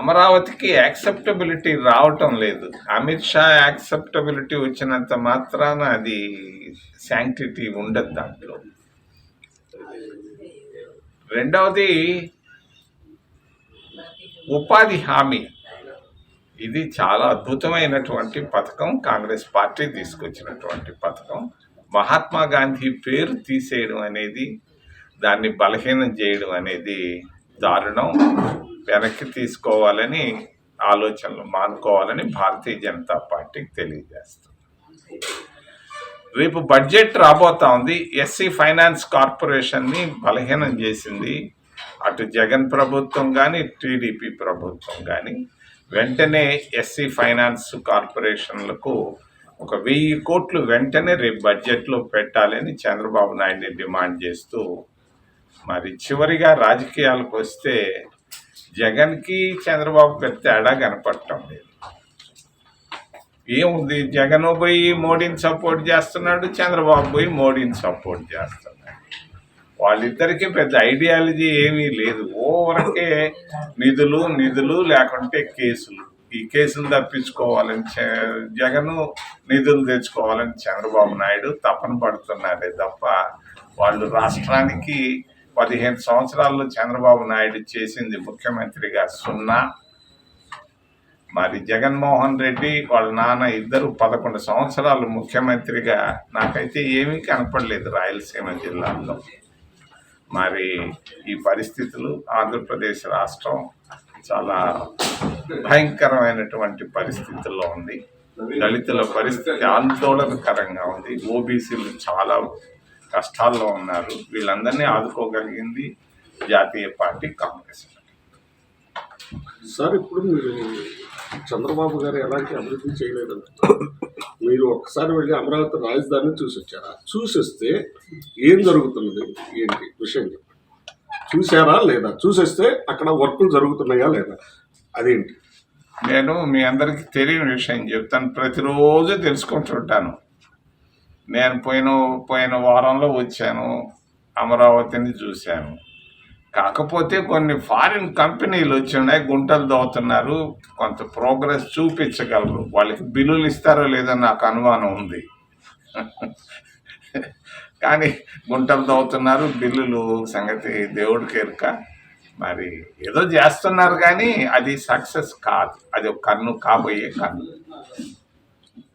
అమరావతికి యాక్సెప్టబిలిటీ రావటం లేదు. అమిత్ షా యాక్సెప్టబిలిటీ వచ్చినంత మాత్రాన అది శాంక్టిటీ ఉండదు దాంట్లో. రెండవది ఉపాధి హామీ. ఇది చాలా అద్భుతమైనటువంటి పథకం, కాంగ్రెస్ పార్టీ తీసుకొచ్చినటువంటి పథకం. మహాత్మా గాంధీ పేరు తీసేయడం అనేది, దాన్ని బలహీనం చేయడం అనేది దారుణం. వెనక్కి తీసుకోవాలని ఆలోచనలు మానుకోవాలని భారతీయ జనతా పార్టీకి తెలియజేస్తుంది. రేపు బడ్జెట్ రాబోతా ఉంది. ఎస్సీ ఫైనాన్స్ కార్పొరేషన్ని బలహీనం చేసింది అటు జగన్ ప్రభుత్వం కానీ టీడీపీ ప్రభుత్వం కానీ. వెంటనే ఎస్సీ ఫైనాన్స్ కార్పొరేషన్లకు 1000 కోట్లు వెంటనే రేపు బడ్జెట్లో పెట్టాలని చంద్రబాబు నాయుడిని డిమాండ్ చేస్తూ, మరి చివరిగా రాజకీయాలకు వస్తే జగన్కి చంద్రబాబు పెద్ద తేడా కనపడటం లేదు. ఏముంది, జగన్ పోయి మోడీని సపోర్ట్ చేస్తున్నాడు, చంద్రబాబు పోయి మోడీని సపోర్ట్ చేస్తున్నాడు. వాళ్ళిద్దరికీ పెద్ద ఐడియాలజీ ఏమీ లేదు. ఓవరకే నిధులు నిధులు లేకుంటే కేసులు. ఈ కేసులు తప్పించుకోవాలని జగన్, నిధులు తెచ్చుకోవాలని చంద్రబాబు నాయుడు తపన పడుతున్నారే తప్ప వాళ్ళు రాష్ట్రానికి 15 సంవత్సరాల్లో చంద్రబాబు నాయుడు చేసింది ముఖ్యమంత్రిగా 0. మరి జగన్మోహన్ రెడ్డి వాళ్ళ నాన్న ఇద్దరు 11 సంవత్సరాలు ముఖ్యమంత్రిగా నాకైతే ఏమీ కనపడలేదు రాయలసీమ జిల్లాలో. మరి ఈ పరిస్థితులు, ఆంధ్రప్రదేశ్ రాష్ట్రం చాలా భయంకరమైనటువంటి పరిస్థితుల్లో ఉంది. దళితుల పరిస్థితి ఆందోళనకరంగా ఉంది. ఓబీసీలు చాలా కష్టాల్లో ఉన్నారు. వీళ్ళందరినీ ఆదుకోగలిగింది జాతీయ పార్టీ కాంగ్రెస్. సార్, ఇప్పుడు మీరు చంద్రబాబు గారు ఎలాంటి అభివృద్ధి చేయలేదంట. మీరు ఒక్కసారి వెళ్ళి అమరావతి రాజధానిని చూసొచ్చారా? చూసొస్తే ఏం జరుగుతున్నది, ఏంటి విషయం చెప్పండి. చూసారా లేదా? చూసేస్తే అక్కడ వర్కులు జరుగుతున్నాయా లేదా, అదేంటి? నేను మీ అందరికీ తెలియని విషయం చెప్తాను. ప్రతిరోజు తెలుసుకుంటుంటాను. నేను పోయిన వారంలో వచ్చాను, అమరావతిని చూశాను. కాకపోతే కొన్ని ఫారిన్ కంపెనీలు వచ్చినాయి, గుంటలు దవ్వుతున్నారు. కొంత ప్రోగ్రెస్ చూపించగలరు. వాళ్ళకి బిల్లులు ఇస్తారో లేదో నాకు అనుమానం ఉంది. కానీ గుంటలు దవ్వుతున్నారు, బిల్లులు సంగతి దేవుడికి ఎరుక. మరి ఏదో చేస్తున్నారు కానీ అది సక్సెస్ కాదు. అది ఒక కన్ను, కాబోయే కన్ను.